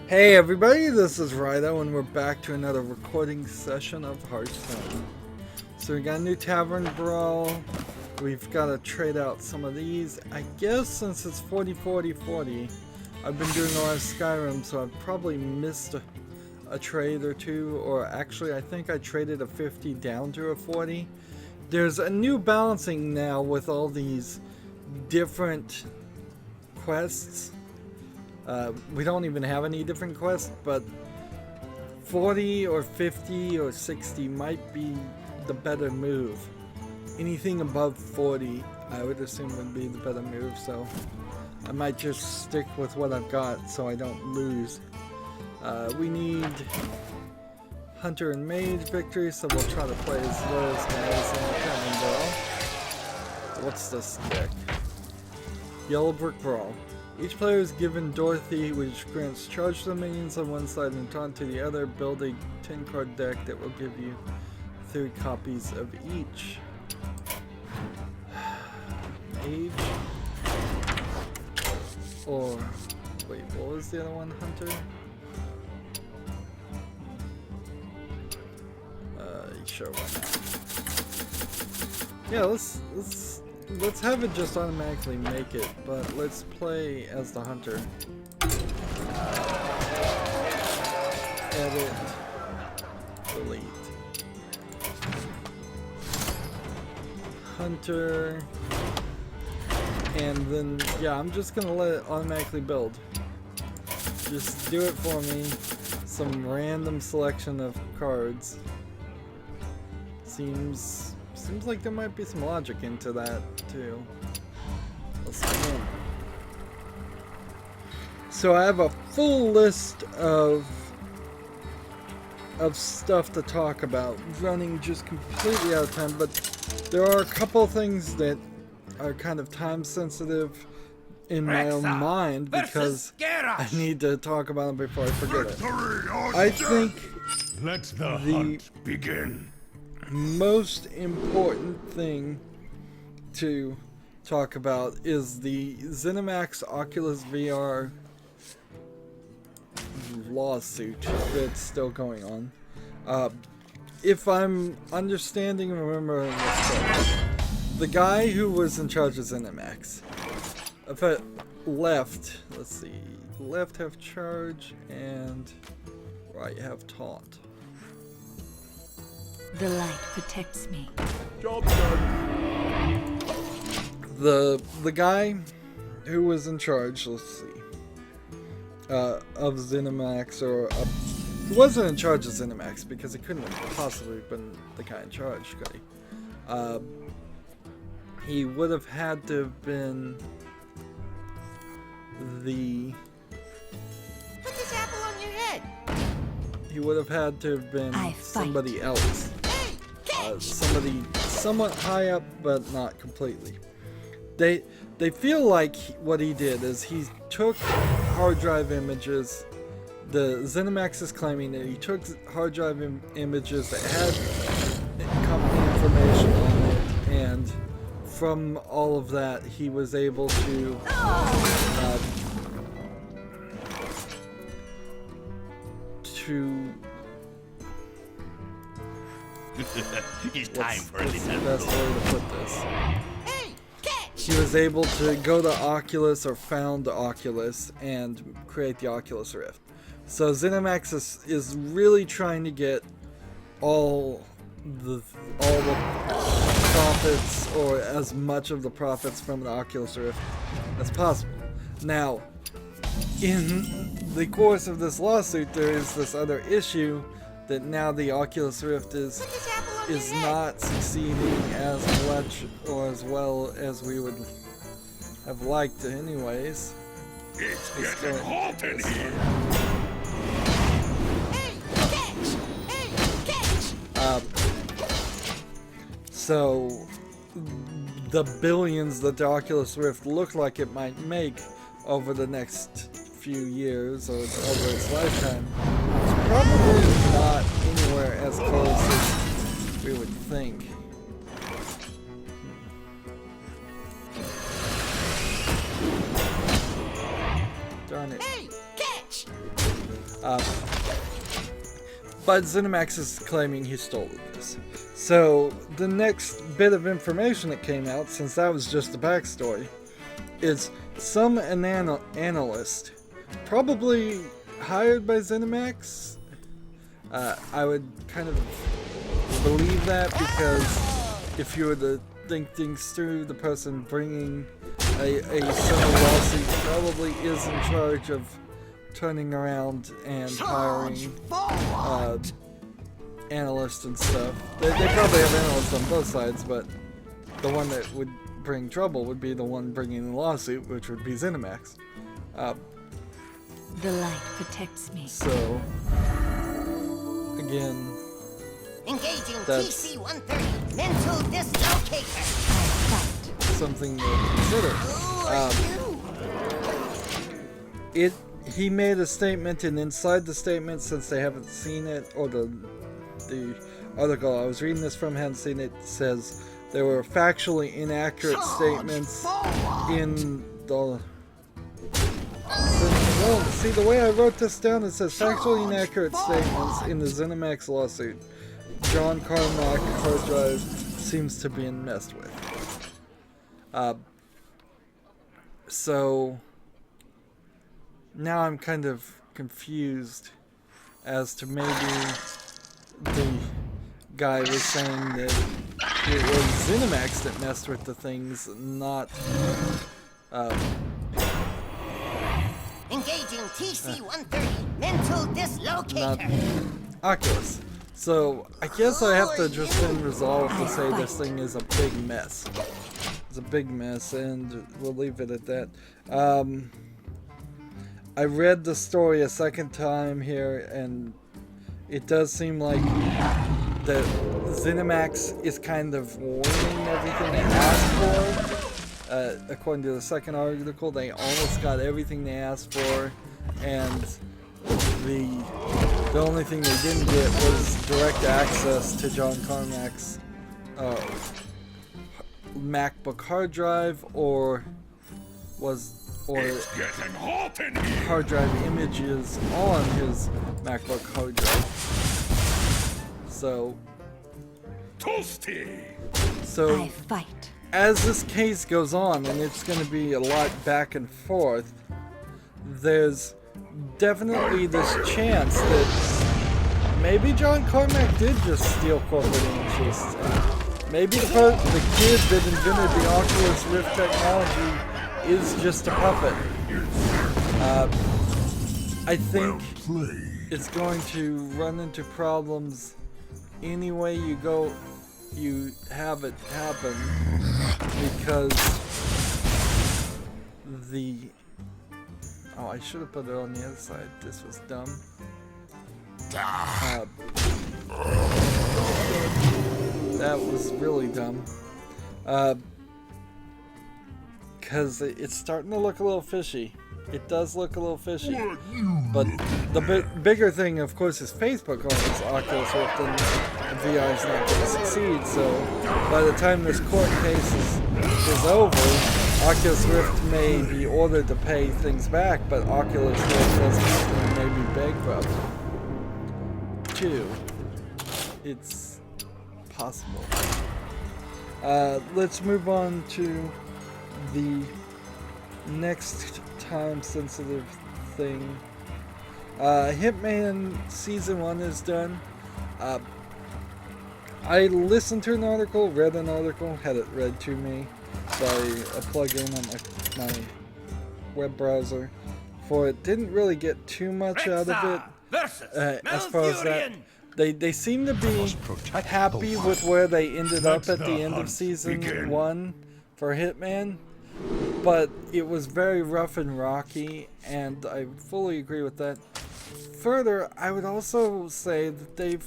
Hey everybody, this is Rydo and we're back to another recording session of Hearthstone. So we got a new Tavern Brawl. We've got to trade out some of these. I guess since it's 40-40-40, I've been doing a lot of Skyrim, so I've probably missed a trade or two, or actually I think I traded a 50 down to a 40. There's a new balancing now with all these different quests. We don't even have any different quests, but 40 or 50 or 60 might be the better move. Anything above 40, I would assume would be the better move, so I might just stick with what I've got so I don't lose. We need Hunter and Mage victory, so we'll try to play as those guys in the Tavern Brawl. What's this deck? Yellow Brick Brawl. Each player is given Dorothy, which grants charge to the minions on one side and taunt to the other. Build a 10-card deck that will give you 3 copies of each. Mage. Or, wait, what was the other one? Hunter? Sure, why not? Yeah, let's have it just automatically make it, but let's play as the Hunter. Edit. Delete. Hunter. And then, yeah, I'm just gonna let it automatically build. Just do it for me. Some random selection of cards. Seems like there might be some logic into that too. Let's begin. So I have a full list of stuff to talk about, running just completely out of time, but there are a couple things that are kind of time sensitive in my own mind because I need to talk about them before I forget it. I think let the hunt begin. Most important thing to talk about is the ZeniMax Oculus VR lawsuit that's still going on. If I'm understanding and remembering this correctly, the guy who was in charge of ZeniMax left, let's see, left have charge and right have taunt. The light protects me. Job done. The guy who was in charge, let's see, of ZeniMax, or he wasn't in charge of ZeniMax because he couldn't have possibly been the guy in charge, could he? He would have had to have been the... Put this apple on your head. He would have had to have been somebody else. Somebody somewhat high up, but not completely. They feel like what he did is he took hard drive images. The ZeniMax is claiming that he took hard drive images that had company information on it, and from all of that, he was able to It's time for a what's the little best way to put this? Hey, catch! He was able to go to Oculus or found Oculus and create the Oculus Rift. So ZeniMax is really trying to get all the profits, or as much of the profits from the Oculus Rift as possible. Now, in the course of this lawsuit, there is this other issue that now the Oculus Rift is not succeeding as much or as well as we would have liked anyways. It's getting hot in here. Hey, catch! Hey, catch! So the billions that the Oculus Rift looked like it might make over the next few years or over its lifetime is probably not anywhere as close as we would think. Darn it. Hey, catch! But ZeniMax is claiming he stole this. So the next bit of information that came out, since that was just the backstory, is some analyst, probably hired by ZeniMax. I would kind of believe that, because if you were to think things through, the person bringing a civil lawsuit probably is in charge of turning around and hiring analysts and stuff. They probably have analysts on both sides, but the one that would bring trouble would be the one bringing the lawsuit, which would be ZeniMax. The light protects me. So, again, Engaging that's TC-130 mental dislocator. Fight. something to consider. He made a statement, and inside the statement, since they haven't seen it, or the article I was reading this from hadn't seen it, says there were factually inaccurate statements in the... Well, see, the way I wrote this down, it says factually inaccurate statements in the ZeniMax lawsuit. John Carmack hard drive seems to be messed with. So now I'm kind of confused as to maybe the guy was saying that it was ZeniMax that messed with the things, not Engaging TC-130 mental dislocator. not Oculus. So I guess I have to just then resolve to say this thing is a big mess. It's a big mess, and we'll leave it at that. I read the story a second time here, and it does seem like that ZeniMax is kind of winning everything they asked for. According to the second article, they almost got everything they asked for, and the only thing they didn't get was direct access to John Carmack's MacBook hard drive, or It's getting hot in here. hard drive images on his MacBook hard drive. So Toasty. I fight. as this case goes on, and it's going to be a lot back and forth, there's definitely this chance that maybe John Carmack did just steal corporate interests. Maybe the kid that invented the Oculus Rift technology is just a puppet. I think it's going to run into problems any way you go, you have it happen, because oh, I should have put it on the other side. This was dumb. That was really dumb. Because it's starting to look a little fishy. It does look a little fishy. But the bigger thing, of course, is Facebook owns Oculus Rift, and VR is not going to succeed. So by the time this court case is over, Oculus Rift may be ordered to pay things back, but Oculus Rift may be bankrupt too. It's possible. Let's move on to the next time-sensitive thing. Hitman Season 1 is done. I listened to an article, read an article, had it read to me by a plugin on my web browser for it. Didn't really get too much out of it as far as that. They seem to be happy with where they ended up at the end of Season 1 for Hitman, but it was very rough and rocky, and I fully agree with that. Further, I would also say that they've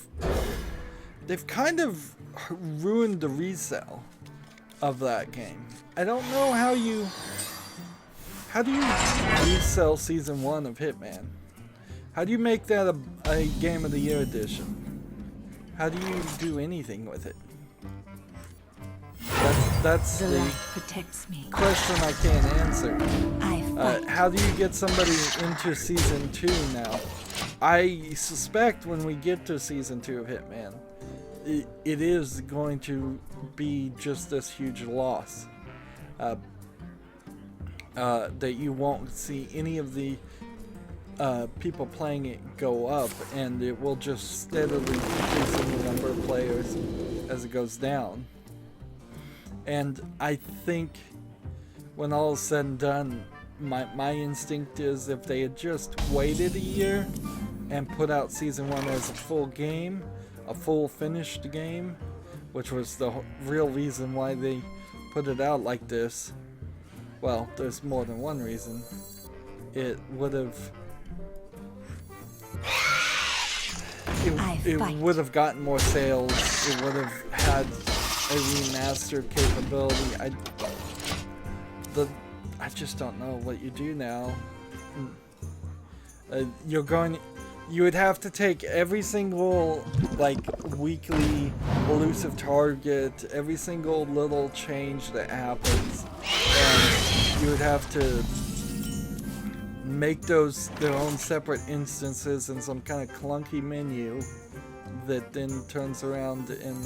kind of ruined the resale of that game. I don't know how do you resell Season 1 of Hitman? How do you make that a Game of the Year edition? How do you do anything with it? That's The the light protects me. question I can't answer. I fight. How do you get somebody into Season 2 now? I suspect when we get to season 2 of Hitman, it is going to be just this huge loss. That you won't see any of the people playing it go up, and it will just steadily decrease in the number of players as it goes down. And I think when all is said and done, my instinct is if they had just waited a year and put out season 1 as a full game, a full finished game, which was the real reason why they put it out like this. Well, there's more than one reason. It would have gotten more sales. It would have had a remaster capability. I just don't know what you do now. You would have to take every single like weekly elusive target, every single little change that happens, and you would have to make those their own separate instances in some kind of clunky menu that then turns around and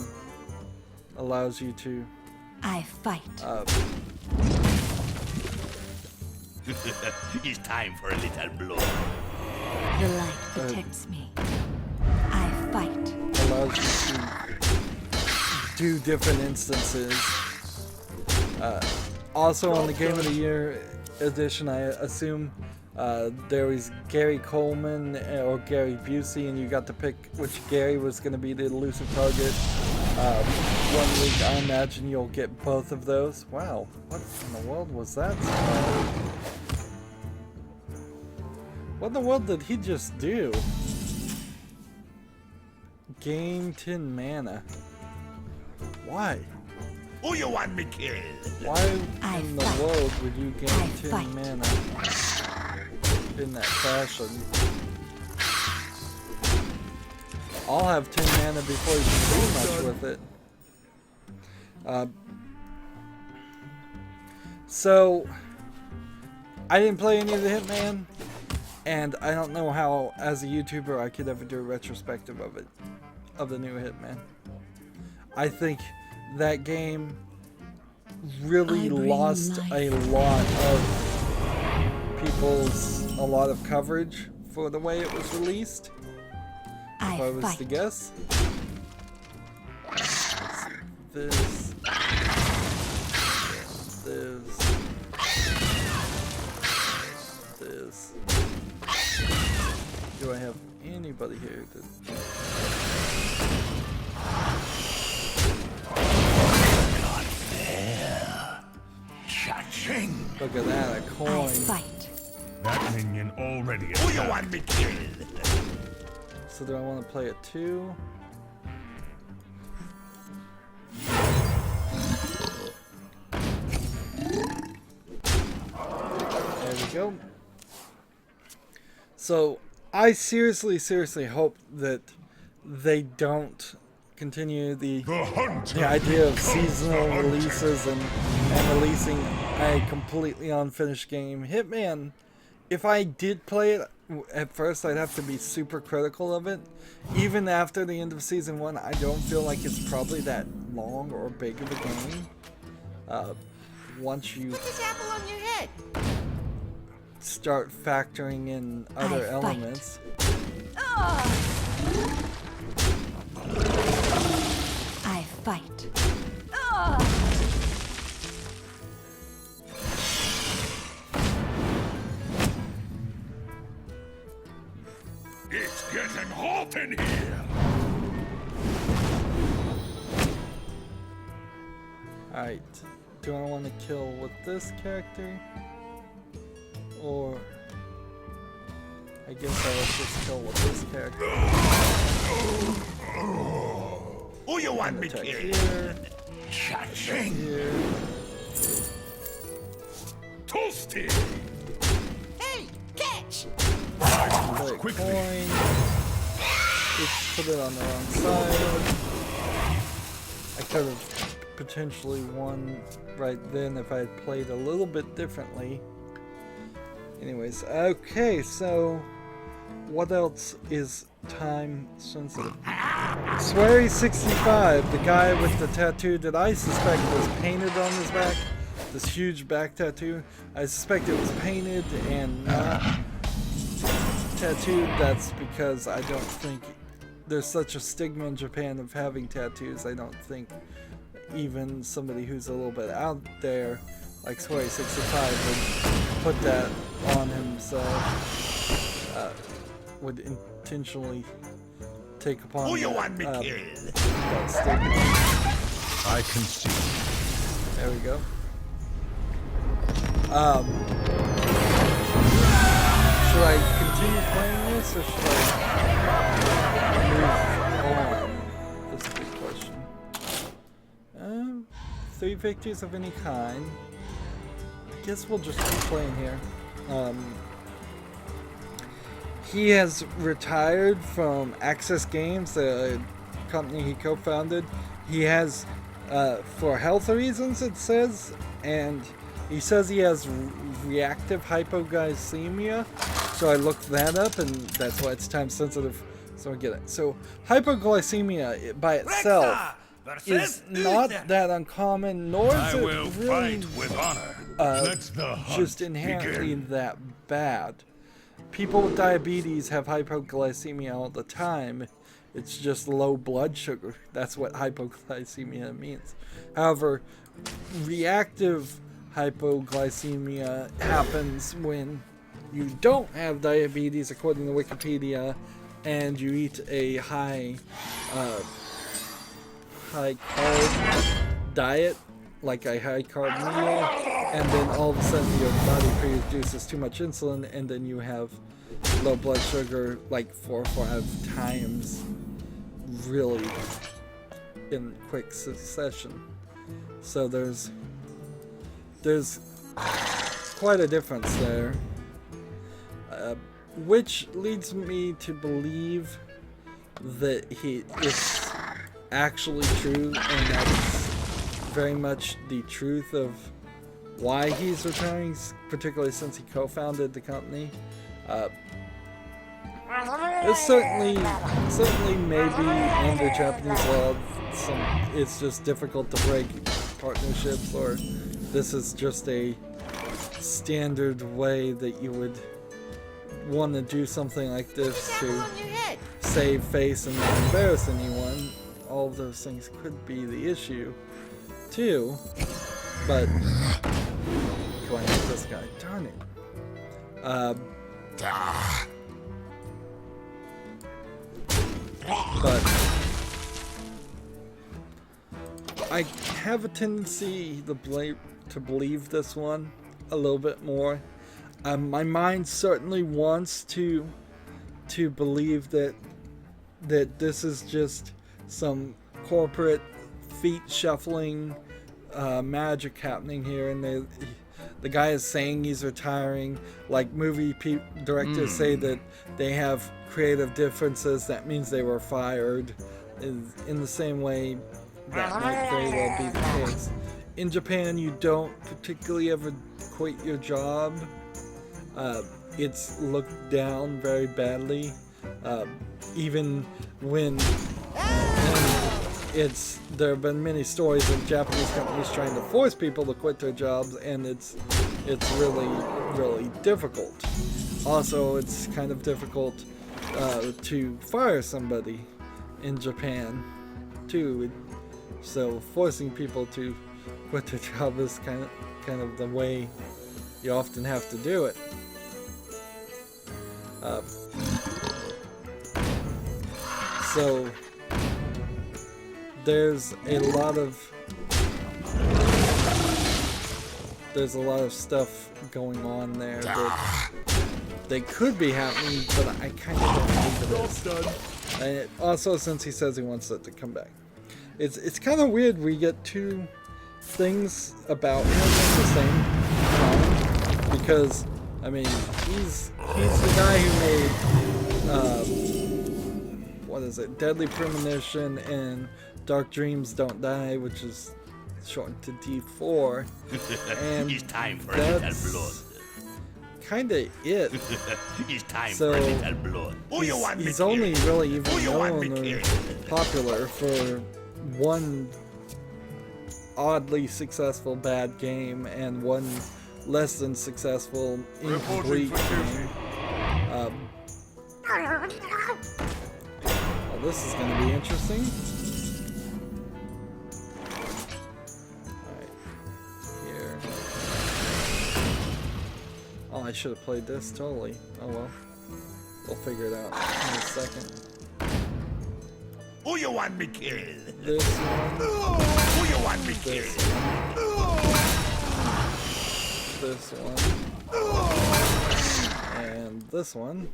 allows you to fight. It's time for a little blow. The light protects me. I fight. Allows you to do different instances. Also on the Game of the Year edition, I assume there was Gary Coleman or Gary Busey, and you got to pick which Gary was going to be the elusive target. 1 week, I imagine you'll get both of those. Wow, what in the world was that? What in the world did he just do? Gain 10 mana. Why? Who you want me killed? Why in the world would you gain 10 mana in that fashion? I'll have 10 mana before you can do much with it. So, I didn't play any of the Hitman, and I don't know how, as a YouTuber, I could ever do a retrospective of it, of the new Hitman. I think that game really lost a lot of coverage for the way it was released. If I was to guess. This. Do I have anybody here that... Not fair. Cha-ching. Look at that, a coin. That minion already is. Who you want me killed? So do I want to play it too? There we go. So I seriously hope that they don't continue the idea of seasonal releases and releasing a completely unfinished game. Hitman, if I did play it, at first I'd have to be super critical of it. Even after the end of season 1, I don't feel like it's probably that long or big of a game. Once you Put this apple on your head. start factoring in other elements. I fight. It's getting hot in here. Alright, do I want to kill with this character? Or I guess I'll just kill with this character. Who you want me Attack killed? here, Cha-ching. here. Toasty. Hey, catch! Play a coin. Oops, put it on the wrong side. I could have potentially won right then if I had played a little bit differently. Anyways, okay, so what else is time sensitive? Swery65, the guy with the tattoo that I suspect was painted on his back, this huge back tattoo. I suspect it was painted and not tattooed. That's because I don't think there's such a stigma in Japan of having tattoos. I don't think even somebody who's a little bit out there, like Swery65, would put that on himself, would intentionally take upon Who you want me that kill? stigma. I can see. There we go. Should I continue playing this, or should I move on? That's a good question. 3 victories of any kind. I guess we'll just keep playing here. He has retired from Access Games, the company he co-founded. He has, for health reasons, it says, and he says he has reactive hypoglycemia. So I looked that up, and that's why it's time sensitive. So I get it. So hypoglycemia by itself is not that uncommon, nor is I it will really fight with honor. Let the hunt just inherently begin. that bad. People with diabetes have hypoglycemia all the time. It's just low blood sugar. That's what hypoglycemia means. However, reactive hypoglycemia happens when you don't have diabetes, according to Wikipedia, and you eat a high carb diet, like a high carb meal, and then all of a sudden your body produces too much insulin, and then you have low blood sugar like 4 or 5 times, really in quick succession. So there's quite a difference there, which leads me to believe that it's actually true, and that's very much the truth of why he's retiring, particularly since he co-founded the company. It's certainly maybe under Japanese law, it's just difficult to break partnerships, or this is just a standard way that you would want to do something like this to save face and not embarrass anyone. All of those things could be the issue too, but going with this guy, darn it. But I have a tendency to believe this one a little bit more. My mind certainly wants to believe that this is just some corporate feet shuffling magic happening here, and the guy is saying he's retiring. Like movie directors say that they have creative differences, that means they were fired. In the same way, that might very well be the case. In Japan, you don't particularly ever quit your job. It's looked down very badly, even when there have been many stories of Japanese companies trying to force people to quit their jobs, and it's really, really difficult. Also, it's kind of difficult to fire somebody in Japan too. So forcing people to quit their job is kind of the way you often have to do it. So there's a lot of stuff going on there that could be happening, but I kind of don't believe it is. And also, since he says he wants it to come back, it's kind of weird. We get two things about him at the same time, because I mean he's the guy who made what is it? Deadly Premonition and Dark Dreams Don't Die, which is shortened to D4. And It's time for a little blood. kind of it. It's time So, for a little blood. Who you want me He's killed? only really even Who you want me known or killed? popular for one oddly successful bad game and one less than successful incomplete game. Well, this is going to be interesting. Alright, here. Oh, I should have played this totally. Oh well. We'll figure it out in a second. Who you want me killed? This one. Who you want me This killed? one. This one. And this one.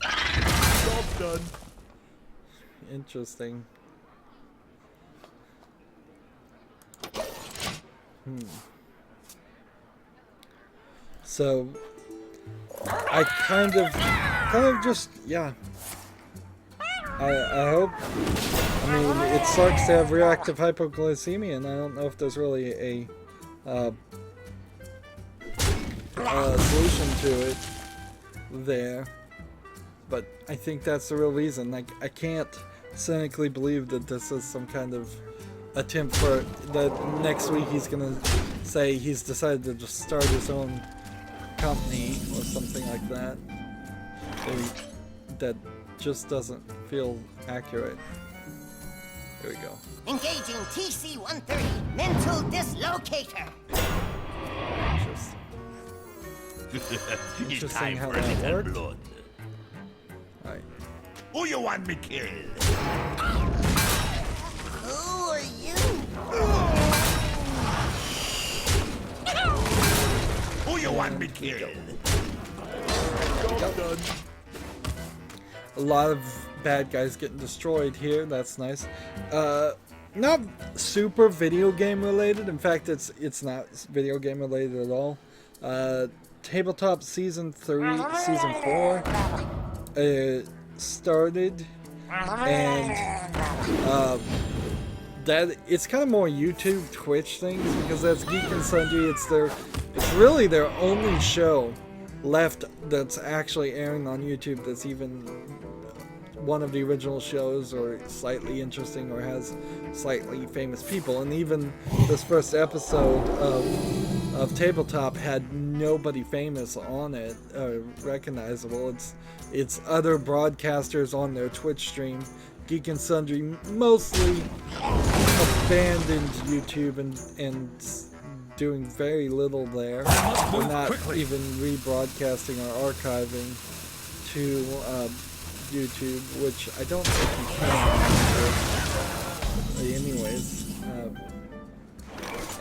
Job done. Interesting. So I kind of just, yeah. I hope. I mean, it sucks to have reactive hypoglycemia, and I don't know if there's really a solution to it there. But I think that's the real reason. Like, I can't cynically believe that this is some kind of attempt for that next week he's gonna say he's decided to just start his own company or something like that. That just doesn't feel accurate. There we go. Engaging TC-130 mental dislocator. Interesting. It's Interesting time how for a that little worked. blood. Alright. Who you want me killed? Who are you? Who you want me killed? Job done. A lot of bad guys getting destroyed here. That's nice. Not super video game related. In fact, it's not video game related at all. Tabletop Season 3, Season 4 started, and that it's kind of more YouTube, Twitch things, because that's Geek and Sundry. It's really their only show left that's actually airing on YouTube that's even one of the original shows or slightly interesting or has slightly famous people. And even this first episode of Tabletop had nobody famous on it, recognizable. It's other broadcasters on their Twitch stream. Geek and Sundry mostly abandoned YouTube and doing very little there. They're not even rebroadcasting or archiving to YouTube, which I don't think you can anyways.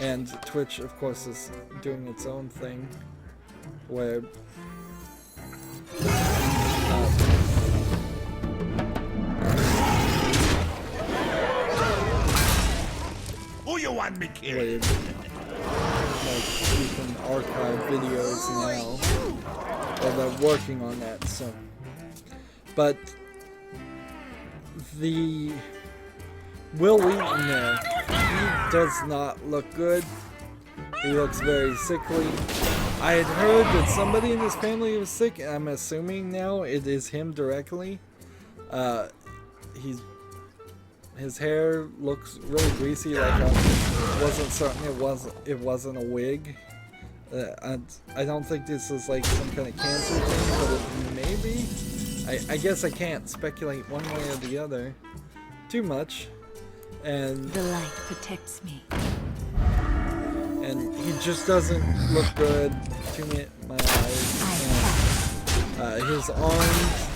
And Twitch, of course, is doing its own thing where Who you want me killed? like you can archive videos now. Well, they're working on that, so. But the Will Wheaton there, he does not look good. He looks very sickly. I had heard that somebody in his family was sick, and I'm assuming now it is him directly. His hair looks really greasy, like I wasn't certain it wasn't a wig. I don't think this is like some kind of cancer thing, but it may be. I guess I can't speculate one way or the other too much. And The light protects me. and he just doesn't look good to me, my eyes. And, his arms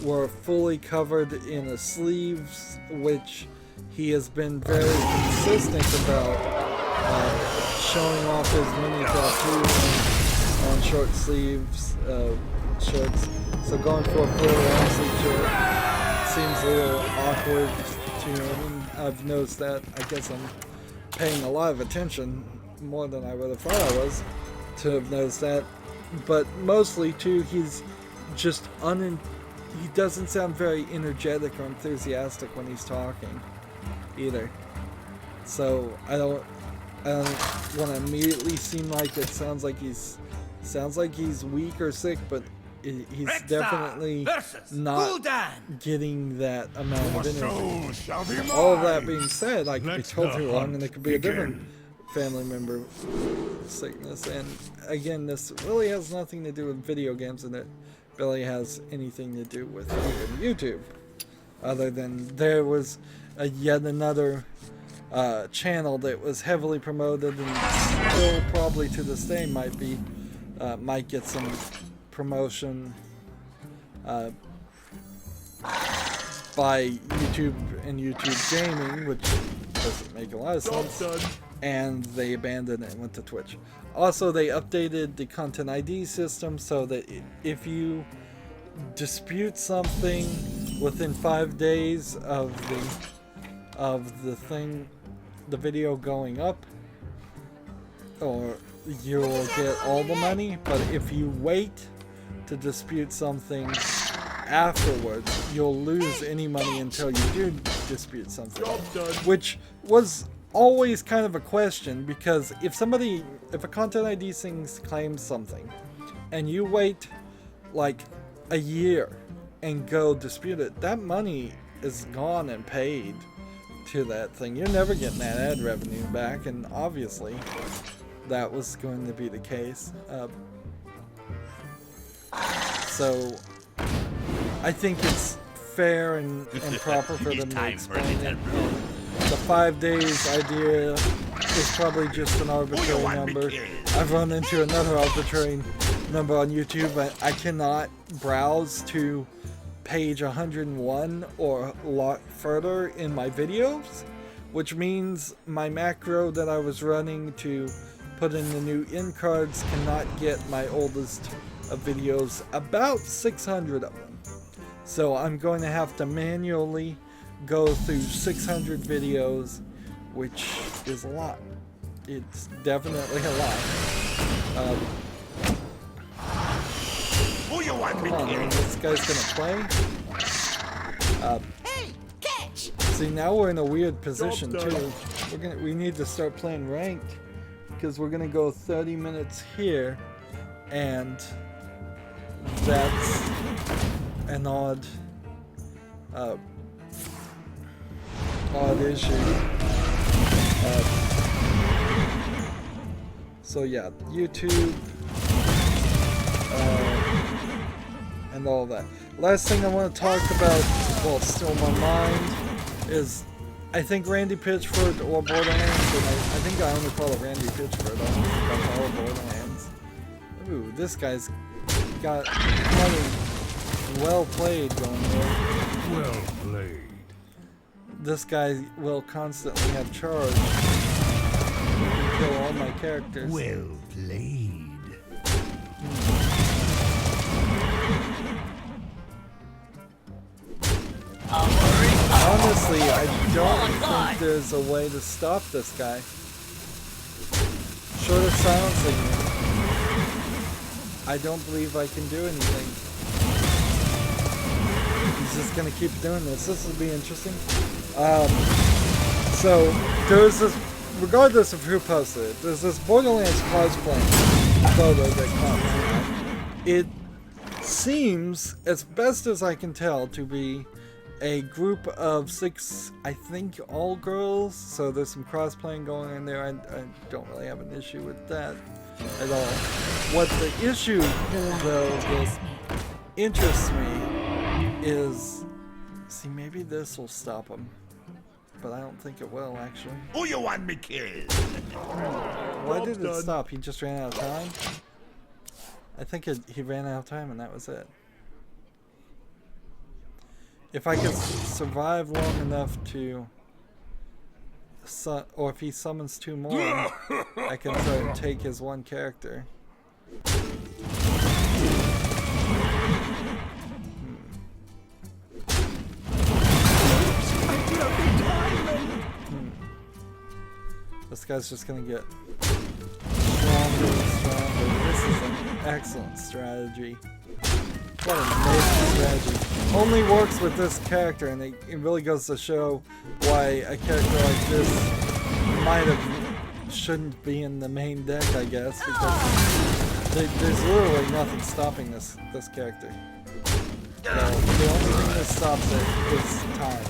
were fully covered in the sleeves, which he has been very consistent about showing off his mini tattoos on short sleeves shirts. So going for a full long sleeve shirt seems a little awkward to him. I've noticed that. I guess I'm paying a lot of attention, more than I would have thought I was, to have noticed that. But mostly too, he's just he doesn't sound very energetic or enthusiastic when he's talking either. So I don't want to immediately seem like it sounds like he's Sounds like he's weak or sick, but he's Rexar definitely versus not Gul'dan. getting that amount of energy. So shall be All of that mine. being said, I could be Let totally the wrong, hunt and it could be a different begin. family member sickness. And again, this really has nothing to do with video games, and it barely has anything to do with even YouTube. Other than there was yet another channel that was heavily promoted, and still probably to this day might get some promotion by YouTube and YouTube Gaming, which doesn't make a lot of sense. And they abandoned it and went to Twitch. Also, they updated the content ID system so that if you dispute something within 5 days of the video going up, or you'll get all the money. But if you wait to dispute something afterwards, you'll lose any money until you do dispute something. Which was always kind of a question, because if a content ID claims something and you wait like a year and go dispute it, that money is gone and paid to that thing. You're never getting that ad revenue back, and obviously that was going to be the case. So I think it's fair and proper for them to explain it. The 5 days idea is probably just an arbitrary number. I've run into another arbitrary number on YouTube, but I cannot browse to page 101 or a lot further in my videos, which means my macro that I was running to put in the new end cards cannot get my oldest videos, about 600 of them. So I'm going to have to manually go through 600 videos, which is a lot. It's definitely a lot. Who you want me Come on, man, this guy's gonna play. Hey, catch! See, now we're in a weird position too. We need to start playing ranked, because we're gonna go 30 minutes here, and that's an odd issue. So yeah, YouTube and all that. Last thing I want to talk about, well, it's still in my mind, is I think Randy Pitchford or Borderlands, and I think I only call it Randy Pitchford, I don't think I call it Borderlands. Ooh, this guy's got another well played going there. Well played. This guy will constantly have charge. He can kill all my characters. Well played. Honestly, I don't think there's a way to stop this guy. Short of silencing him, I don't believe I can do anything. He's just gonna keep doing this. This will be interesting. So there's this, regardless of who posted it, there's this Borderlands cosplay photo that caught my eye. It seems, as best as I can tell, to be a group of 6, I think, all girls. So there's some cross-playing going in there. I don't really have an issue with that at all. What the issue, though, that interests me is, see, maybe this will stop him, but I don't think it will, actually. Who you want me killed? Why did it stop? He just ran out of time? I think he ran out of time and that was it. If I could survive long enough to, or if he summons 2 more, I can try and take his one character. This guy's just gonna get stronger and stronger. This is an excellent strategy. What an amazing strategy. Only works with this character, and it really goes to show why a character like this shouldn't be in the main deck, I guess, because There's literally nothing stopping this character. So the only thing that stops it is time.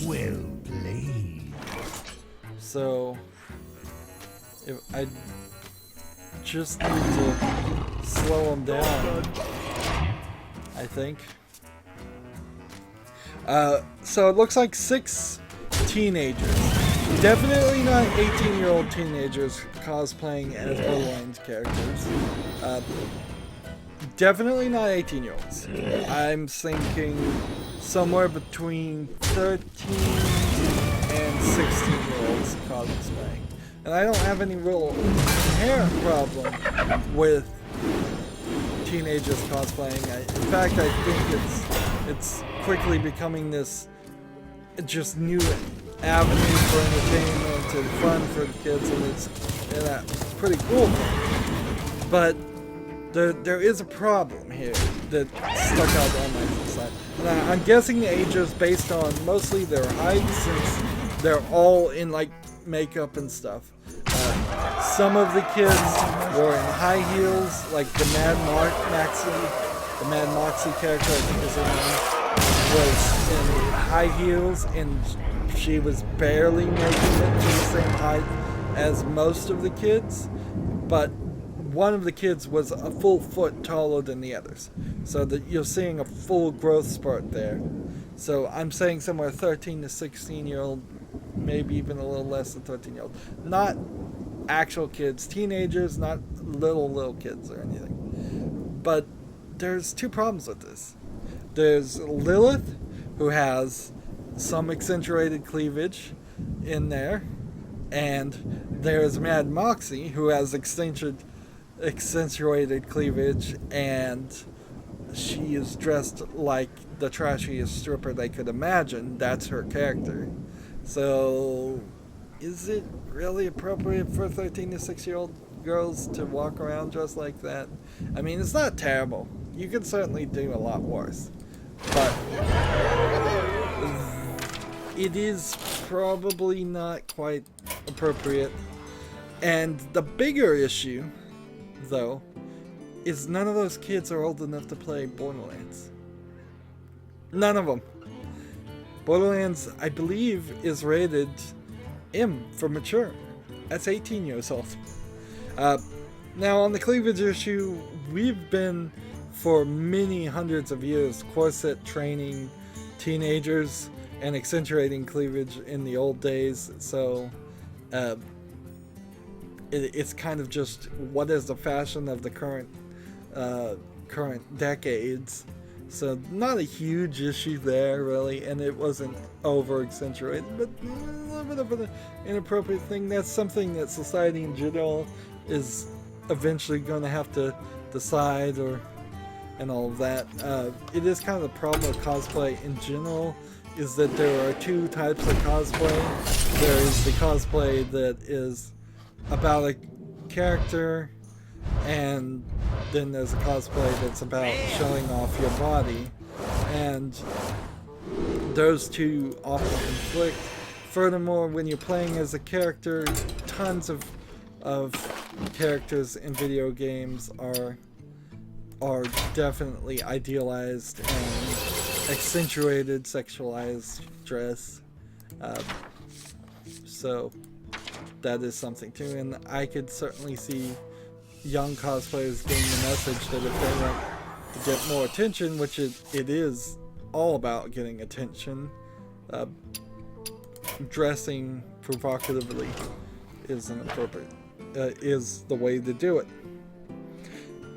Well played. So if I just need to slow him down, I think. So it looks like 6 teenagers. Definitely not 18-year-old teenagers cosplaying as Borderlands characters. Definitely not 18-year-olds. I'm thinking somewhere between 13 and 16-year-olds cosplaying. And I don't have any real inherent problem with teenagers cosplaying. In fact, I think it's quickly becoming this just new avenue for entertainment and fun for the kids, and it's a pretty cool thing. But there is a problem here that stuck out on my side. And I'm guessing the ages based on mostly their height, since they're all in like makeup and stuff. Some of the kids were in high heels, like the Mad Moxie character, I think is her name, was in high heels, and she was barely making it to the same height as most of the kids, but one of the kids was a full foot taller than the others, so that you're seeing a full growth spurt there. So I'm saying somewhere 13 to 16-year-old, maybe even a little less than 13-year-old. Not actual kids, teenagers, not little kids or anything. But there's 2 problems with this. There's Lilith, who has some accentuated cleavage in there, and there's Mad Moxie, who has accentuated cleavage, and she is dressed like the trashiest stripper they could imagine. That's her character. So is it really appropriate for 13 to 6-year-old girls to walk around dressed like that? I mean, it's not terrible. You could certainly do a lot worse, but it is probably not quite appropriate. And the bigger issue, though, is none of those kids are old enough to play Borderlands. None of them. Borderlands, I believe, is rated M for mature. That's 18 years old. Now, on the cleavage issue, we've been, for many hundreds of years, corset training teenagers and accentuating cleavage in the old days. So it's kind of just what is the fashion of the current decades. So not a huge issue there, really, and it wasn't over accentuated, but a little bit of an inappropriate thing. That's something that society in general is eventually going to have to decide, and all of that. It is kind of the problem with cosplay in general, is that there are 2 types of cosplay. There is the cosplay that is about a character, and then there's a cosplay that's about showing off your body, and those 2 often conflict. Furthermore, when you're playing as a character, tons of characters in video games are definitely idealized and accentuated, sexualized dress. So that is something too, and I could certainly see young cosplayers getting the message that if they want to get more attention, which it is all about getting attention, dressing provocatively is is the way to do it.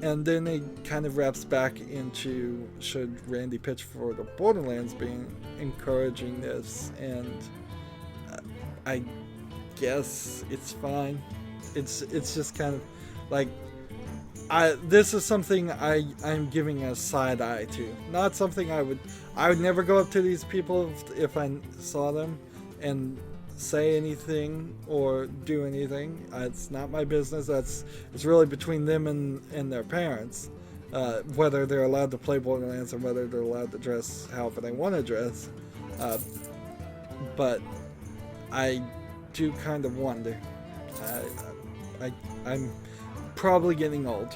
And then it kind of wraps back into, should Randy Pitchford of Borderlands be encouraging this? And I guess it's fine. It's just kind of like, this is something I'm giving a side eye to. Not something I would never go up to these people if I saw them and say anything or do anything. It's not my business. It's really between them and their parents, whether they're allowed to play Borderlands or whether they're allowed to dress however they want to dress. but I do kind of wonder. I'm probably getting old.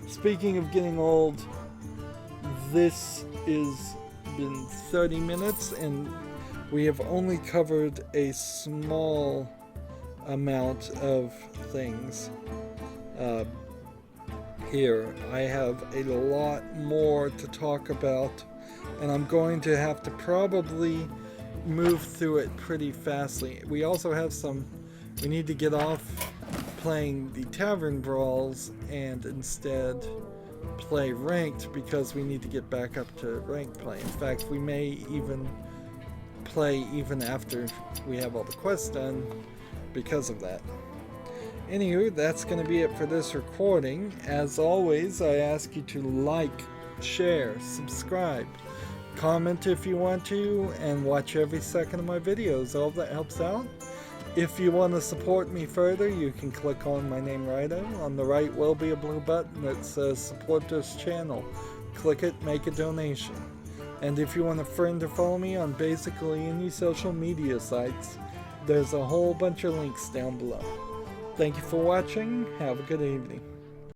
Speaking of getting old, this is been 30 minutes and we have only covered a small amount of things. Here, I have a lot more to talk about, and I'm going to have to probably move through it pretty fastly. We also have we need to get off playing the tavern brawls and instead play ranked, because we need to get back up to ranked play. In fact, we may even play even after we have all the quests done because of that. Anywho, that's going to be it for this recording. As always, I ask you to like, share, subscribe, comment if you want to, and watch every second of my videos. All that helps out. If you want to support me further, you can click on my name, Rydo. On the right will be a blue button that says support this channel. Click it, make a donation. And if you want a friend to follow me on basically any social media sites, there's a whole bunch of links down below. Thank you for watching. Have a good evening.